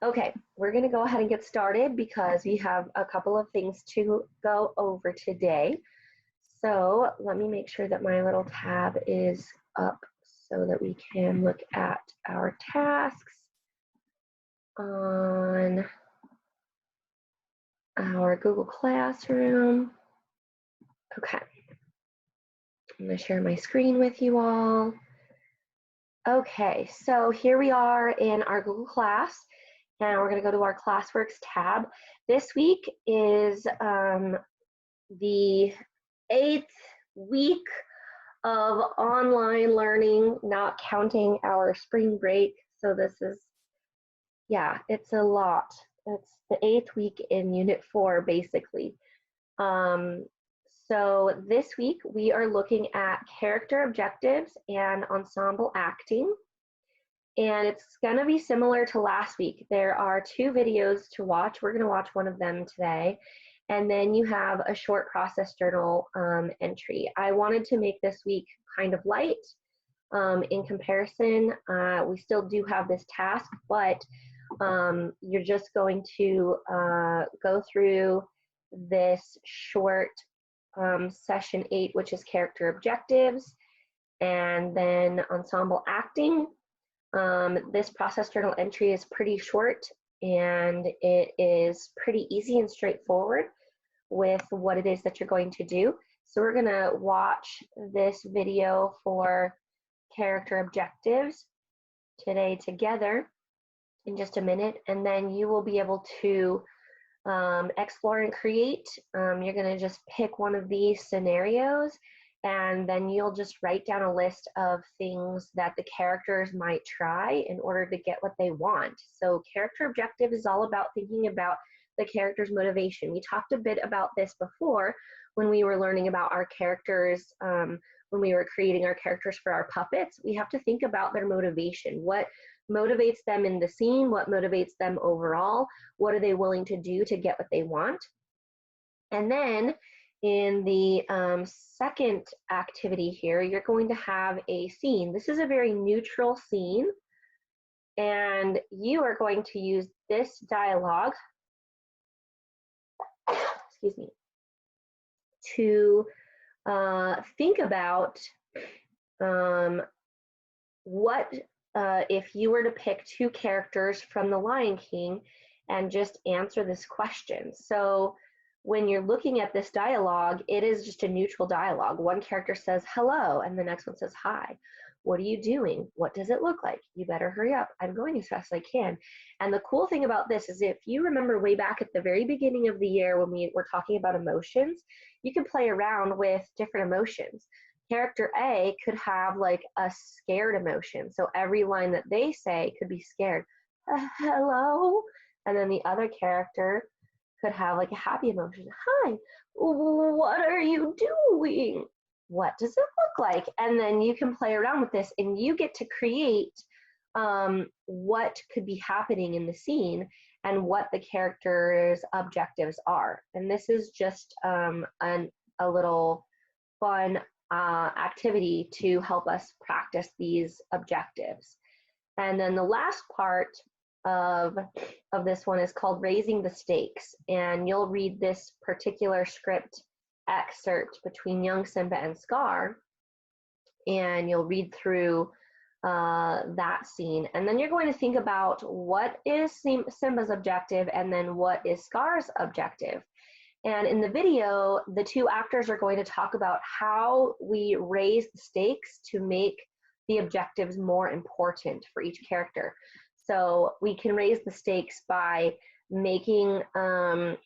Okay, we're going to go ahead and get started because we have a couple of things to go over today. So let me make sure that my little tab is up so that we can look at our tasks on our Google Classroom. Okay, I'm going to share my screen with you all. Okay, so here we are in our Google Class. Now we're going to go to our Classworks tab. This week is the 8th week of online learning, not counting our spring break. So this is, yeah, it's a lot. It's the 8th week in Unit 4, basically. So this week we are looking at character objectives and ensemble acting. And it's going to be similar to last week. There are 2 videos to watch. We're going to watch one of them today. And then you have a short process journal entry. I wanted to make this week kind of light in comparison. We still do have this task, but you're just going to go through this short session 8, which is character objectives, and then ensemble acting. This process journal entry is pretty short and it is pretty easy and straightforward with what it is that you're going to do. So we're going to watch this video for character objectives today together in just a minute, and then you will be able to explore and create. You're going to just pick one of these scenarios, and then you'll just write down a list of things that the characters might try in order to get what they want. So character objective is all about thinking about the character's motivation. We talked a bit about this before when we were learning about our characters, when we were creating our characters for our puppets. We have to think about their motivation. What motivates them in the scene? What motivates them overall? What are they willing to do to get what they want? And then in the second activity here, you're going to have a scene. This is a very neutral scene, and you are going to use this dialogue, excuse me, to think about what if you were to pick 2 characters from The Lion King and just answer this question. So when you're looking at this dialogue, it is just a neutral dialogue. One character says hello, and the next one says hi. What are you doing? What does it look like? You better hurry up. I'm going as fast as I can. And the cool thing about this is, if you remember way back at the very beginning of the year when we were talking about emotions, you can play around with different emotions. Character A could have like a scared emotion. So every line that they say could be scared. Hello? And then the other character could have like a happy emotion. Hi, what are you doing? What does it look like? And then you can play around with this, and you get to create what could be happening in the scene and what the character's objectives are. And this is just a little fun activity to help us practice these objectives. And then the last part of this one is called Raising the Stakes, and you'll read this particular script excerpt between young Simba and Scar, and you'll read through that scene, and then you're going to think about what is Simba's objective and then what is Scar's objective. And in the video, the 2 actors are going to talk about how we raise the stakes to make the objectives more important for each character. So we can raise the stakes by making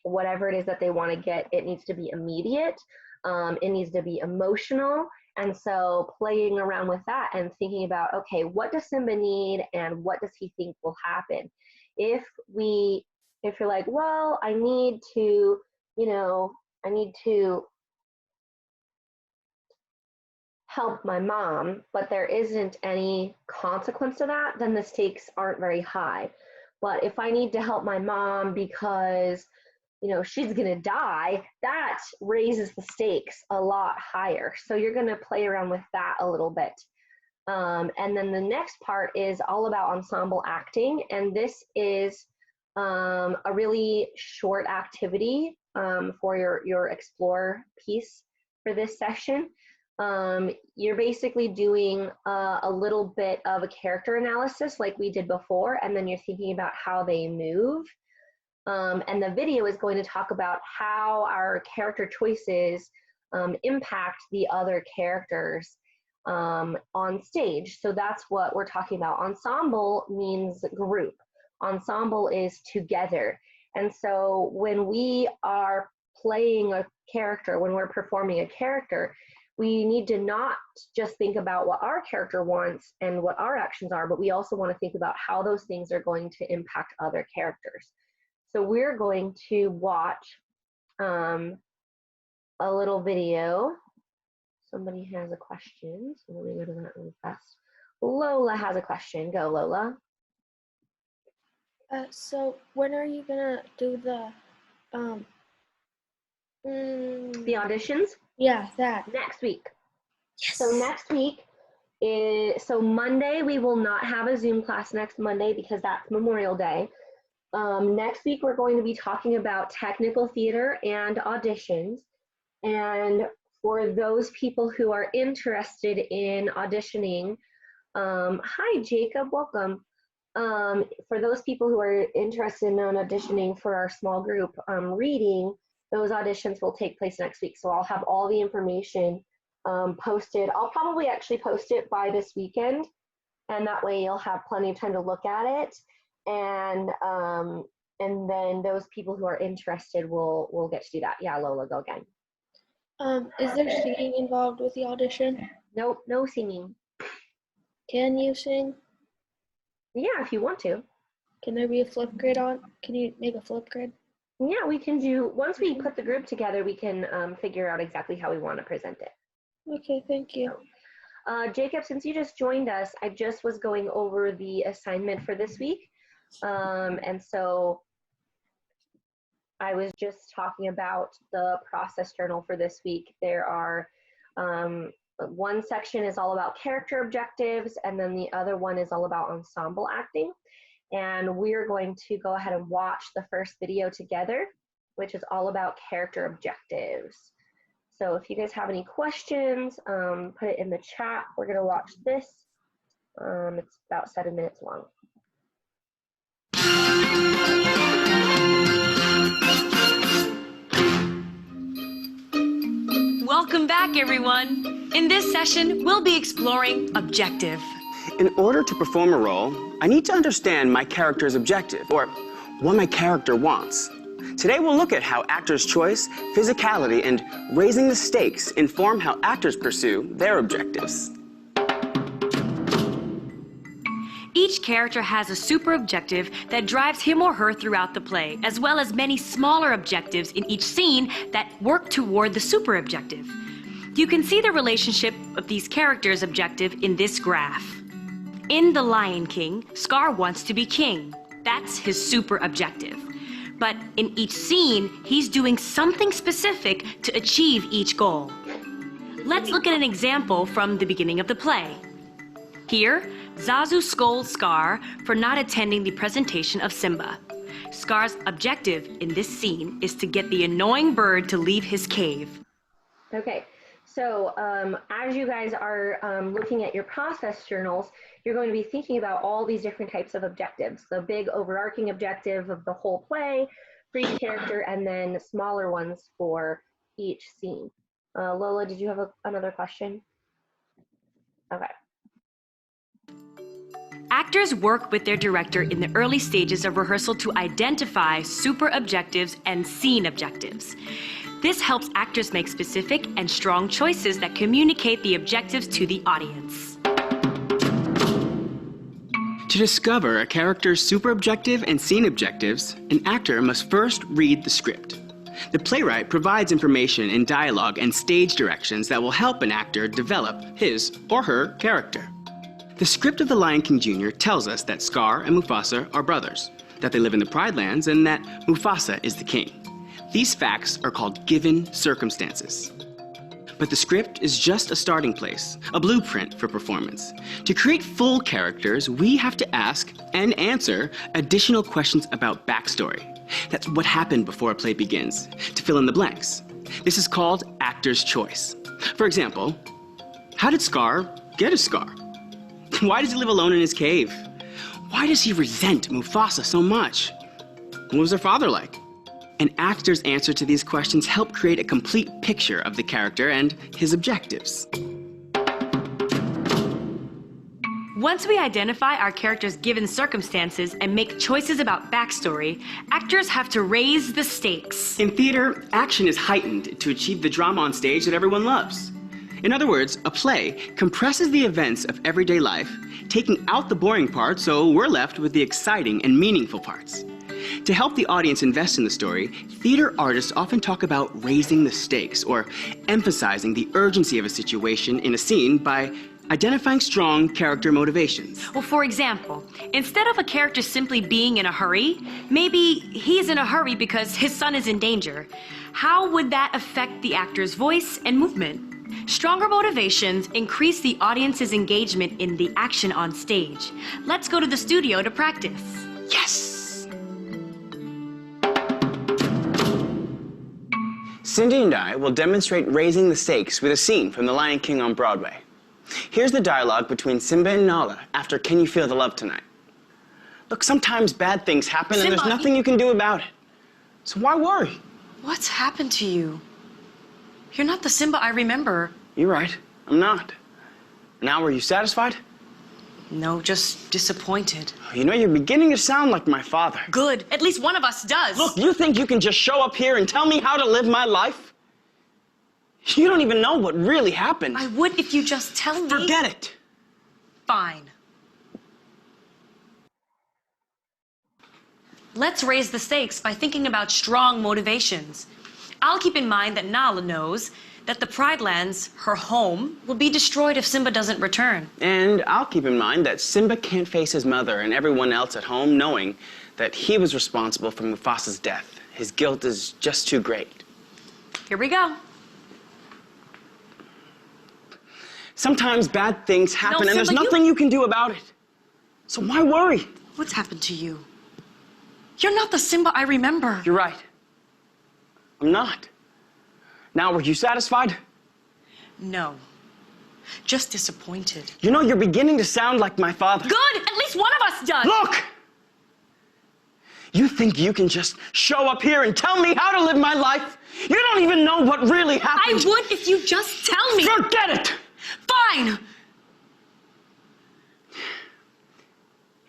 whatever it is that they want to get, it needs to be immediate, it needs to be emotional. And so playing around with that and thinking about, okay, what does Simba need and what does he think will happen? If you're like, well, I need to help my mom, but there isn't any consequence to that, then the stakes aren't very high. But if I need to help my mom because, she's gonna die, that raises the stakes a lot higher. So you're gonna play around with that a little bit. And then the next part is all about ensemble acting, and this is a really short activity for your explore piece for this session. You're basically doing a little bit of a character analysis like we did before, and then you're thinking about how they move. And the video is going to talk about how our character choices impact the other characters on stage. So that's what we're talking about. Ensemble means group. Ensemble is together. And so when we are playing a character, when we're performing a character, we need to not just think about what our character wants and what our actions are, but we also want to think about how those things are going to impact other characters. So we're going to watch a little video. Somebody has a question, so let me go to that really fast. Lola has a question. Go, Lola. So when are you gonna do the auditions? Yeah, that. Next week. Yes. So next week so Monday we will not have a Zoom class next Monday because that's Memorial Day. Next week we're going to be talking about technical theater and auditions. And for those people who are interested in auditioning, hi Jacob, welcome. For those people who are interested in auditioning for our small group reading, those auditions will take place next week. So I'll have all the information posted. I'll probably actually post it by this weekend, and that way you'll have plenty of time to look at it. And then those people who are interested will get to do that. Yeah, Lola, go again. Is there singing involved with the audition? Nope, no singing. Can you sing? Yeah, if you want to. Can there be a flip grid on? Can you make a flip grid? Yeah, we can do, once we put the group together, we can figure out exactly how we want to present it. Okay, thank you. Jacob, since you just joined us, I just was going over the assignment for this week. And so I was just talking about the process journal for this week. There are, one section is all about character objectives, and then the other one is all about ensemble acting. And we're going to go ahead and watch the first video together, which is all about character objectives. So if you guys have any questions, put it in the chat. We're gonna watch this. It's about 7 minutes long. Welcome back, everyone. In this session, we'll be exploring objective. In order to perform a role, I need to understand my character's objective, or what my character wants. Today we'll look at how actors' choice, physicality, and raising the stakes inform how actors pursue their objectives. Each character has a super objective that drives him or her throughout the play, as well as many smaller objectives in each scene that work toward the super objective. You can see the relationship of these characters' objective in this graph. In The Lion King, Scar wants to be king. That's his super objective. But in each scene, he's doing something specific to achieve each goal. Let's look at an example from the beginning of the play. Here, Zazu scolds Scar for not attending the presentation of Simba. Scar's objective in this scene is to get the annoying bird to leave his cave. Okay, so as you guys are looking at your process journals, you're going to be thinking about all these different types of objectives. The big overarching objective of the whole play for each character, and then smaller ones for each scene. Lola, did you have another question? Okay. Actors work with their director in the early stages of rehearsal to identify super objectives and scene objectives. This helps actors make specific and strong choices that communicate the objectives to the audience. To discover a character's super objective and scene objectives, an actor must first read the script. The playwright provides information in dialogue and stage directions that will help an actor develop his or her character. The script of The Lion King Jr. tells us that Scar and Mufasa are brothers, that they live in the Pride Lands, and that Mufasa is the king. These facts are called given circumstances. But the script is just a starting place, a blueprint for performance. To create full characters, we have to ask and answer additional questions about backstory. That's what happened before a play begins, to fill in the blanks. This is called actor's choice. For example, how did Scar get a scar? Why does he live alone in his cave? Why does he resent Mufasa so much? What was their father like? An actor's answer to these questions help create a complete picture of the character and his objectives. Once we identify our character's given circumstances and make choices about backstory, actors have to raise the stakes. In theater, action is heightened to achieve the drama on stage that everyone loves. In other words, a play compresses the events of everyday life, taking out the boring parts so we're left with the exciting and meaningful parts. To help the audience invest in the story, theater artists often talk about raising the stakes or emphasizing the urgency of a situation in a scene by identifying strong character motivations. Well, for example, instead of a character simply being in a hurry, maybe he's in a hurry because his son is in danger. How would that affect the actor's voice and movement? Stronger motivations increase the audience's engagement in the action on stage. Let's go to the studio to practice. Yes! Cindy and I will demonstrate raising the stakes with a scene from The Lion King on Broadway. Here's the dialogue between Simba and Nala after Can You Feel the Love Tonight? Look, sometimes bad things happen and there's nothing you can do about it. So why worry? What's happened to you? You're not the Simba I remember. You're right, I'm not. Now, are you satisfied? No, just disappointed. You know, you're beginning to sound like my father. Good. At least one of us does. Look, you think you can just show up here and tell me how to live my life? You don't even know what really happened. I would if you just tell me. Forget it. Fine. Let's raise the stakes by thinking about strong motivations. I'll keep in mind that Nala knows that the Pride Lands, her home, will be destroyed if Simba doesn't return. And I'll keep in mind that Simba can't face his mother and everyone else at home knowing that he was responsible for Mufasa's death. His guilt is just too great. Here we go. Sometimes bad things happen and there's Simba, nothing you can do about it. So why worry? What's happened to you? You're not the Simba I remember. You're right. I'm not. Now, were you satisfied? No. Just disappointed. You know, you're beginning to sound like my father. Good! At least one of us does! Look! You think you can just show up here and tell me how to live my life? You don't even know what really happened. I would if you just tell me. Forget it! Fine!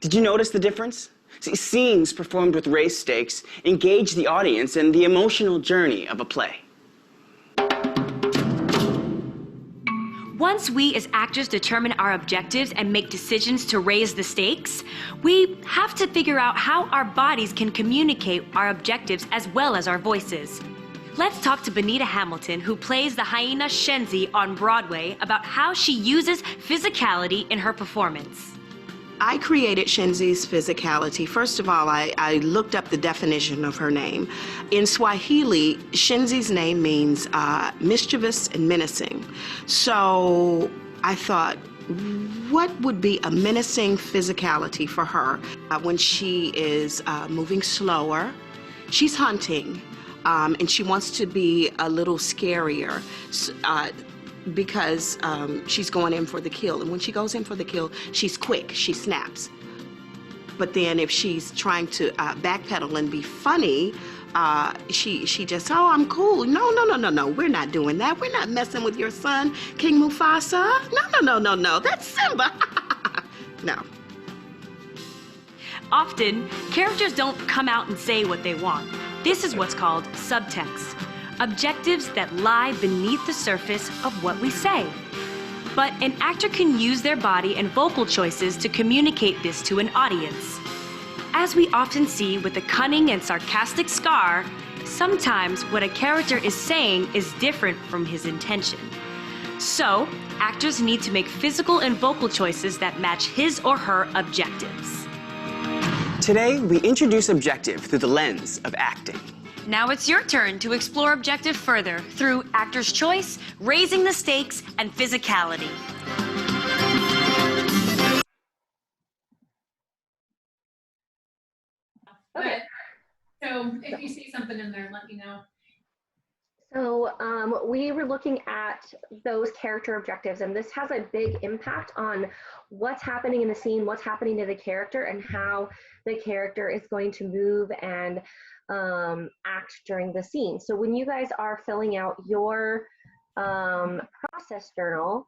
Did you notice the difference? See, scenes performed with raised stakes engage the audience in the emotional journey of a play. Once we as actors determine our objectives and make decisions to raise the stakes, we have to figure out how our bodies can communicate our objectives as well as our voices. Let's talk to Benita Hamilton, who plays the hyena Shenzi on Broadway, about how she uses physicality in her performance. I created Shenzi's physicality. First of all, I looked up the definition of her name. In Swahili, Shenzi's name means mischievous and menacing. So I thought, what would be a menacing physicality for her? When she is moving slower, she's hunting, and she wants to be a little scarier. Because she's going in for the kill. And when she goes in for the kill, she's quick, she snaps. But then if she's trying to backpedal and be funny, she just, oh, I'm cool. No, we're not doing that. We're not messing with your son, King Mufasa. No, that's Simba. No. Often, characters don't come out and say what they want. This is what's called subtext. Objectives that lie beneath the surface of what we say. But an actor can use their body and vocal choices to communicate this to an audience. As we often see with the cunning and sarcastic Scar, sometimes what a character is saying is different from his intention. So, actors need to make physical and vocal choices that match his or her objectives. Today, we introduce objective through the lens of acting. Now it's your turn to explore objective further through actor's choice, raising the stakes, and physicality. Okay. So if you see something in there, let me know. So we were looking at those character objectives, and this has a big impact on what's happening in the scene, what's happening to the character, and how the character is going to move and act during the scene. So when you guys are filling out your process journal,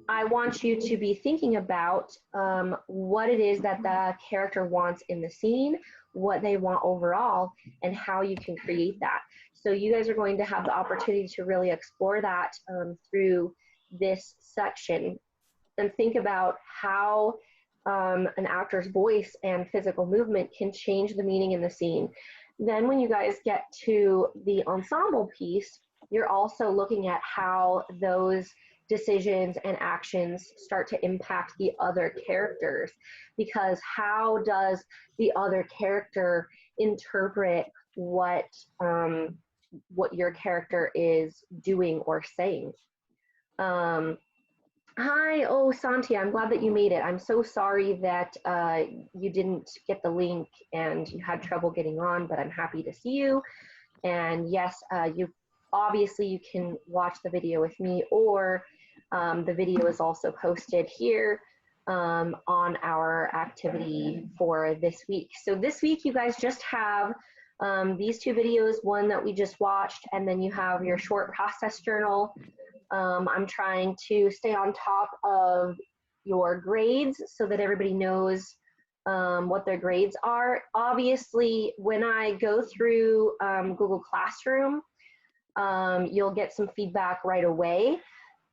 I want you to be thinking about what it is that the character wants in the scene, what they want overall, and how you can create that. So you guys are going to have the opportunity to really explore that through this section and think about how an actor's voice and physical movement can change the meaning in the scene. Then when you guys get to the ensemble piece, you're also looking at how those decisions and actions start to impact the other characters, because how does the other character interpret what your character is doing or saying? Hi, oh Santi, I'm glad that you made it. I'm so sorry that you didn't get the link and you had trouble getting on, but I'm happy to see you. And yes, you can watch the video with me, or the video is also posted here on our activity for this week. So this week you guys just have these two videos, one that we just watched, and then you have your short process journal. I'm trying to stay on top of your grades so that everybody knows what their grades are. Obviously, when I go through Google Classroom, you'll get some feedback right away.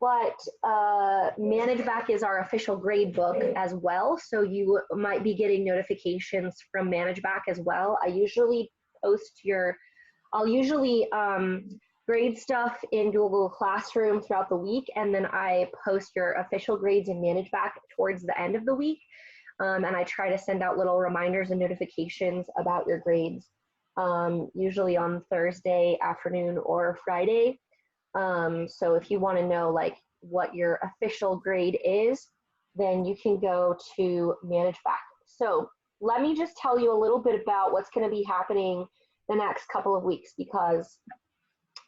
But ManageBack is our official grade book as well, so you might be getting notifications from ManageBack as well. I'll usually grade stuff in Google Classroom throughout the week, and then I post your official grades in ManageBack towards the end of the week. And I try to send out little reminders and notifications about your grades, usually on Thursday afternoon or Friday. So if you want to know like what your official grade is, then you can go to ManageBack. So let me just tell you a little bit about what's going to be happening the next couple of weeks, because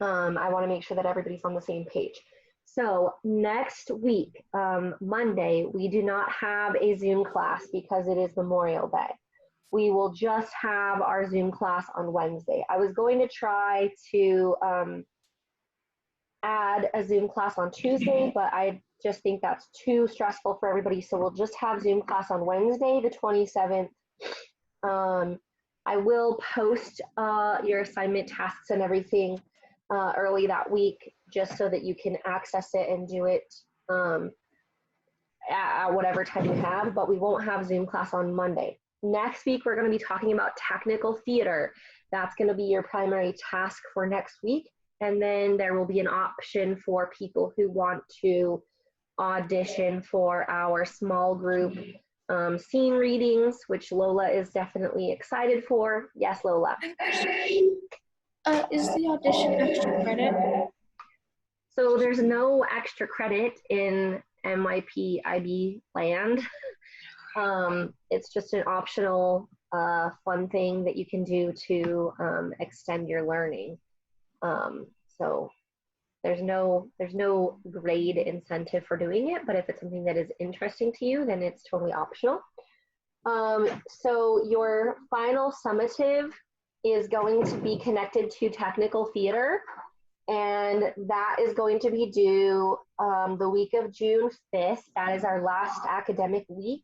I want to make sure that everybody's on the same page. So next week, Monday, we do not have a Zoom class because it is Memorial Day. We will just have our Zoom class on Wednesday. I was going to try to add a Zoom class on Tuesday, but I just think that's too stressful for everybody. So we'll just have Zoom class on Wednesday, the 27th. I will post your assignment tasks and everything early that week, just so that you can access it and do it at whatever time you have, but we won't have Zoom class on Monday. Next week, we're going to be talking about technical theater. That's going to be your primary task for next week. And then there will be an option for people who want to audition for our small group scene readings, which Lola is definitely excited for. Yes, Lola. Is the audition extra credit? So there's no extra credit in MYP IB land. It's just an optional fun thing that you can do to extend your learning. So there's no grade incentive for doing it, but if it's something that is interesting to you, then it's totally optional. So your final summative is going to be connected to technical theater, and that is going to be due the week of June 5th. That is our last academic week.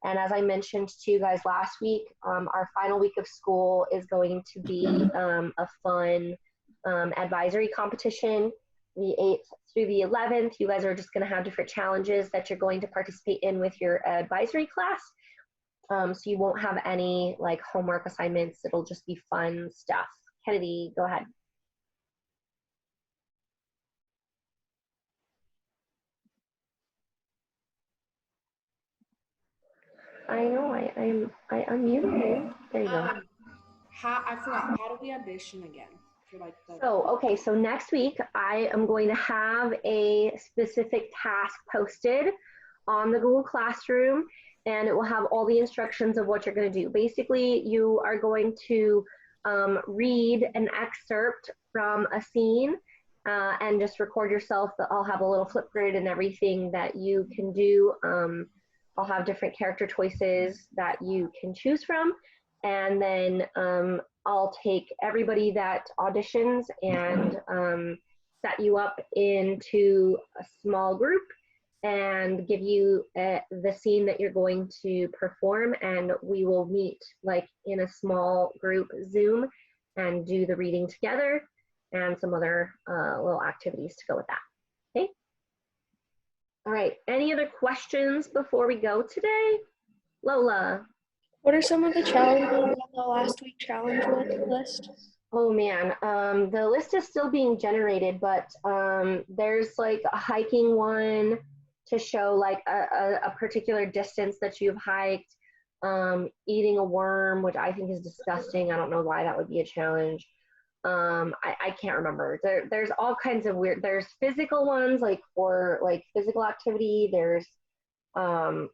And as I mentioned to you guys last week, our final week of school is going to be a fun advisory competition. The 8th through the 11th, you guys are just going to have different challenges that you're going to participate in with your advisory class. So you won't have any like homework assignments. It'll just be fun stuff. Kennedy, go ahead. I know, I unmuted you. There you go. I forgot. How do we audition again? For like the So next week I am going to have a specific task posted on the Google Classroom, and it will have all the instructions of what you're going to do. Basically, you are going to read an excerpt from a scene and just record yourself. I'll have a little Flipgrid and everything that you can do. I'll have different character choices that you can choose from, and then I'll take everybody that auditions and set you up into a small group and give you the scene that you're going to perform, and we will meet like in a small group Zoom and do the reading together and some other little activities to go with that. Okay. All right, any other questions before we go today? Lola. What are some of the challenges on the last week challenge list? Oh man, the list is still being generated, but there's like a hiking one to show like a particular distance that you've hiked, eating a worm, which I think is disgusting. I don't know why that would be a challenge. I can't remember. There's all kinds of weird, there's physical ones like for like physical activity, there's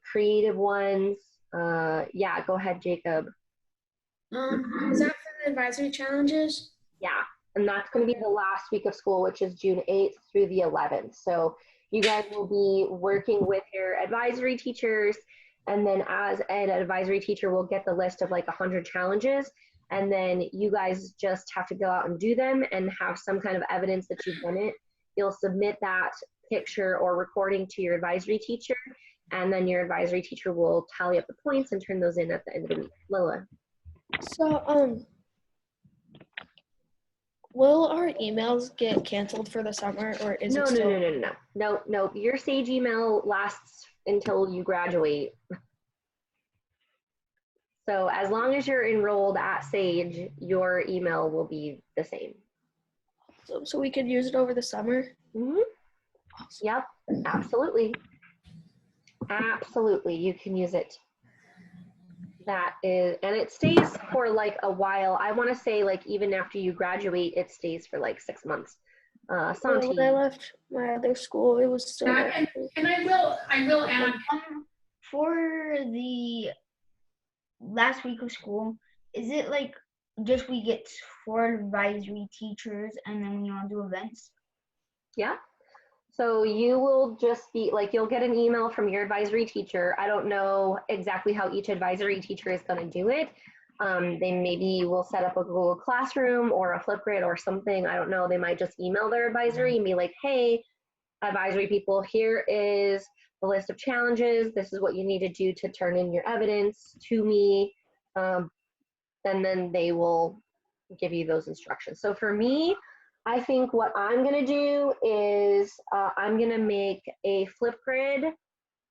creative ones. Yeah, go ahead, Jacob. Is that for the advisory challenges? Yeah, and that's going to be the last week of school, which is June 8th through the 11th. So you guys will be working with your advisory teachers, and then as an advisory teacher, we'll get the list of like 100 challenges, and then you guys just have to go out and do them and have some kind of evidence that you've done it. You'll submit that picture or recording to your advisory teacher, and then your advisory teacher will tally up the points and turn those in at the end of the week. Lila. So, will our emails get canceled for the summer, or is it still? No. Your Sage email lasts until you graduate. So as long as you're enrolled at Sage, your email will be the same. So we could use it over the summer? Mm-hmm. Yep, absolutely. Absolutely, you can use it. That is, and it stays for like a while. I want to say like even after you graduate, it stays for like 6 months. Santi. When I left my other school, it was still. And I will add, For the last week of school, is it like just we get 4 advisory teachers and then we all do events? Yeah. So you will just be like, you'll get an email from your advisory teacher. I don't know exactly how each advisory teacher is going to do it. They maybe will set up a Google Classroom or a Flipgrid or something. I don't know. They might just email their advisory and be like, hey, advisory people, here is the list of challenges. This is what you need to do to turn in your evidence to me. And then they will give you those instructions. So for me, I think what I'm going to do is I'm going to make a Flipgrid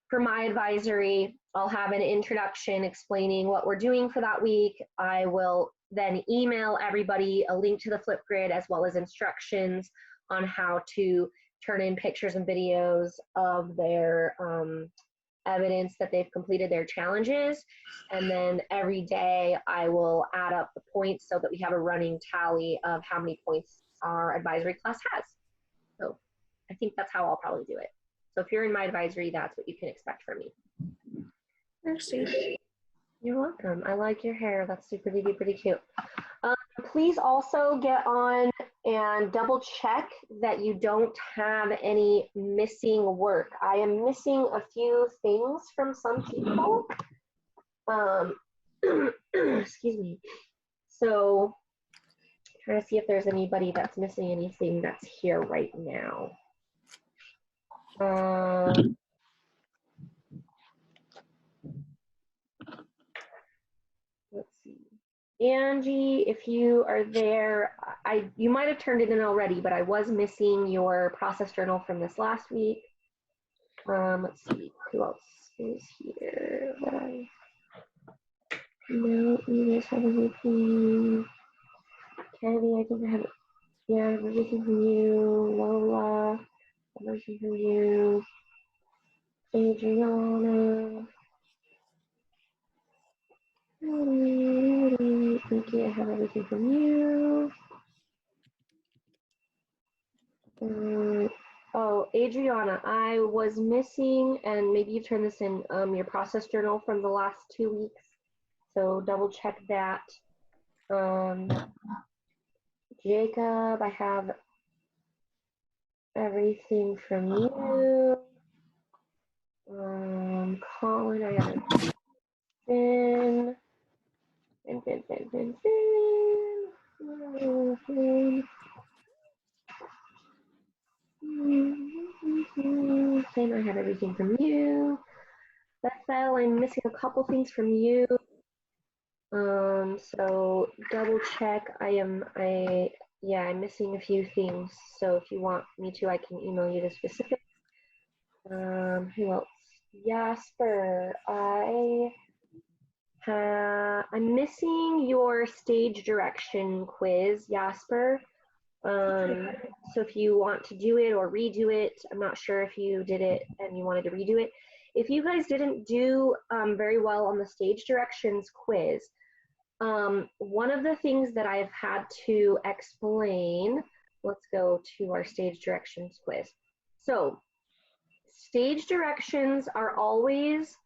for my advisory. I'll have an introduction explaining what we're doing for that week. I will then email everybody a link to the Flipgrid as well as instructions on how to turn in pictures and videos of their evidence that they've completed their challenges. And then every day I will add up the points so that we have a running tally of how many points our advisory class has. So I think that's how I'll probably do it. So if you're in my advisory, that's what you can expect from me. Merci. You're welcome. I like your hair. That's super pretty cute. Please also get on and double check that you don't have any missing work. I am missing a few things from some people. Excuse me. So trying to see if there's anybody that's missing anything that's here right now. Let's see. Angie, if you are there, you might have turned it in already, but I was missing your process journal from this last week. Let's see, who else is here? No, you guys have anything? Kennedy, I think I have, yeah, I have everything from you. Lola, everything from you. Adriana. Pinky, I have everything from you. Oh, Adriana, I was missing, and maybe you turned this in, your process journal from the last 2 weeks. So double check that. Jacob, I have everything from you. Colin, I have Finn. Finn. Finn, I have everything from you. Bethel, I'm missing a couple things from you. So double check. I'm missing a few things. So if you want me to, I can email you the specifics. Who else? Jasper, I'm missing your stage direction quiz, Jasper. So if you want to do it or redo it, I'm not sure if you did it and you wanted to redo it. If you guys didn't do very well on the stage directions quiz, one of the things that I've had to explain, let's go to our stage directions quiz. So stage directions are always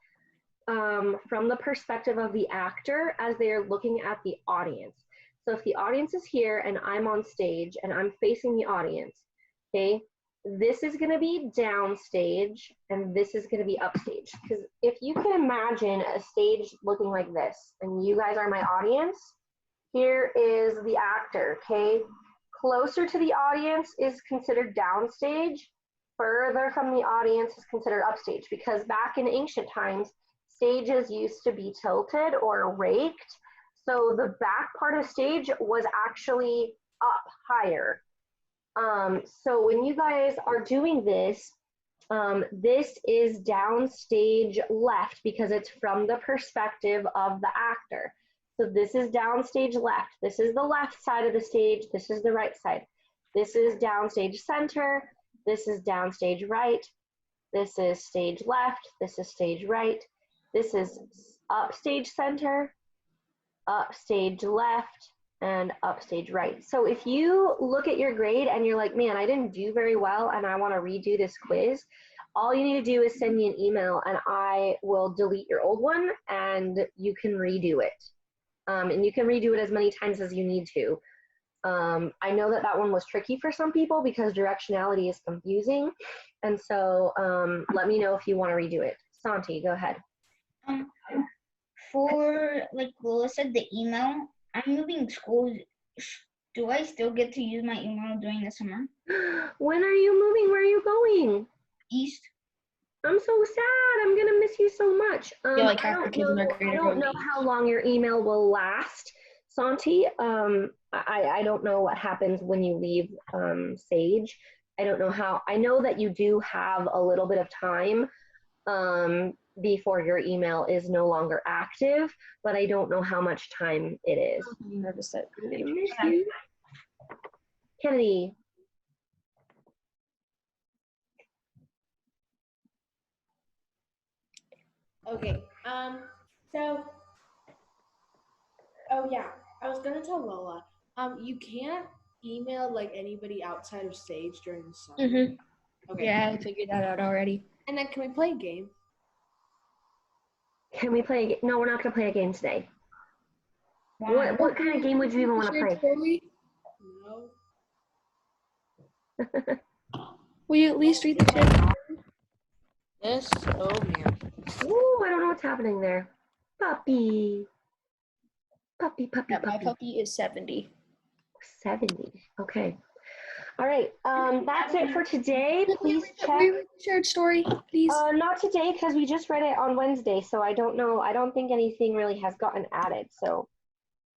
from the perspective of the actor as they are looking at the audience. So if the audience is here and I'm on stage and I'm facing the audience, okay, this is going to be downstage and this is going to be upstage. Because if you can imagine a stage looking like this and you guys are my audience, here is the actor, okay? Closer to the audience is considered downstage. Further from the audience is considered upstage, because back in ancient times, stages used to be tilted or raked. So the back part of stage was actually up higher. So when you guys are doing this, this is downstage left because it's from the perspective of the actor. So this is downstage left. This is the left side of the stage. This is the right side. This is downstage center. This is downstage right. This is stage left. This is stage right. This is upstage center, upstage left, and upstage right. So if you look at your grade and you're like, man, I didn't do very well and I want to redo this quiz, all you need to do is send me an email and I will delete your old one and you can redo it. And you can redo it as many times as you need to. I know that that one was tricky for some people because directionality is confusing. And so let me know if you want to redo it. Santi, go ahead. For, like Lola said, the email, I'm moving schools. Do I still get to use my email during the summer? When are you moving? Where are you going? East. I'm so sad. I'm gonna miss you so much. Yeah, like half the kids in our grade I are don't going know to how long your email will last, Santi. I don't know what happens when you leave Sage. I don't know how. I know that you do have a little bit of time before your email is no longer active, but I don't know how much time it is. I'm nervous that I'm gonna miss you. Kennedy. Okay. Oh yeah, I was gonna tell Lola. You can't email like anybody outside of Sage during the summer. Mm-hmm. Okay. Yeah, I figured that out already. And then can we play a game? Can we play a game? No, we're not gonna play a game today. What kind of game would you even want to play? No. Will you at least read the chat? Yes. Oh man. Ooh, I don't know what's happening there. Puppy. Yeah, my puppy is 70. 70. Okay. All right. That's it for today. Please check. Will you read the shared story, please? Not today because we just read it on Wednesday, so I don't know. I don't think anything really has gotten added. So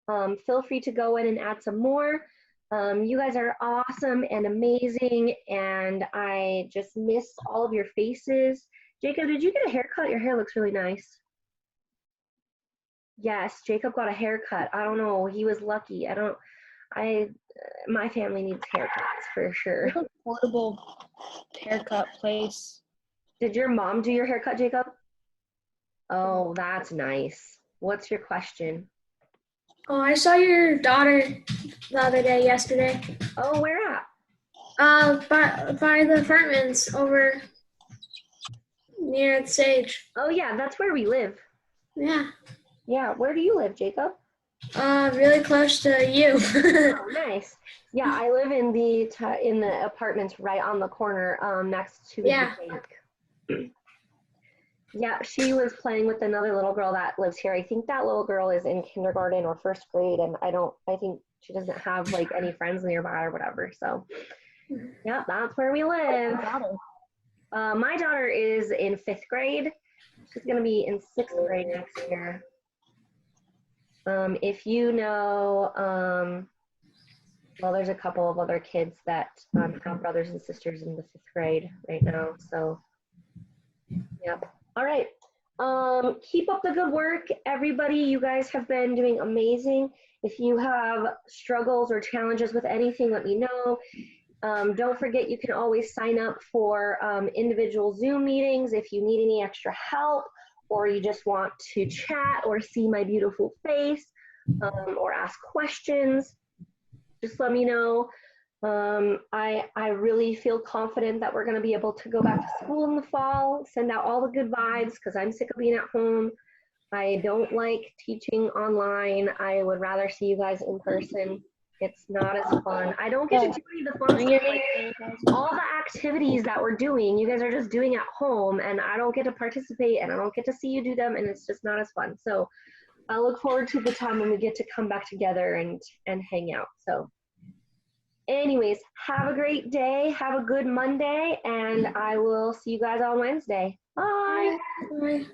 feel free to go in and add some more. You guys are awesome and amazing, and I just miss all of your faces. Jacob, did you get a haircut? Your hair looks really nice. Yes, Jacob got a haircut. I don't know. He was lucky. My family needs haircuts for sure. There's a portable haircut place. Did your mom do your haircut, Jacob? Oh, that's nice. What's your question? Oh, I saw your daughter the other day, yesterday. Oh, where at? By the apartments over near the Sage. Oh yeah, that's where we live. Yeah. Yeah, where do you live, Jacob? Really close to you. Oh, nice. Yeah, I live in the apartments right on the corner, next to the Yeah. bank. Yeah, she was playing with another little girl that lives here. I think that little girl is in kindergarten or first grade, and I think she doesn't have like any friends nearby or whatever. So, yeah, that's where we live. My daughter is in 5th grade. She's gonna be in 6th grade next year. If you know, well, there's a couple of other kids that have brothers and sisters in the 5th grade right now. So, yep. All right. Keep up the good work, everybody. You guys have been doing amazing. If you have struggles or challenges with anything, let me know. Don't forget, you can always sign up for individual Zoom meetings if you need any extra help, or you just want to chat or see my beautiful face, or ask questions. Just let me know. I really feel confident that we're going to be able to go back to school in the fall, send out all the good vibes, because I'm sick of being at home. I don't like teaching online. I would rather see you guys in person. It's not as fun. I don't get to do any of the fun stuff. Like, all the activities that we're doing, you guys are just doing at home, and I don't get to participate, and I don't get to see you do them, and it's just not as fun. So I look forward to the time when we get to come back together and hang out. So anyways, have a great day. Have a good Monday, and I will see you guys on Wednesday. Bye. Bye.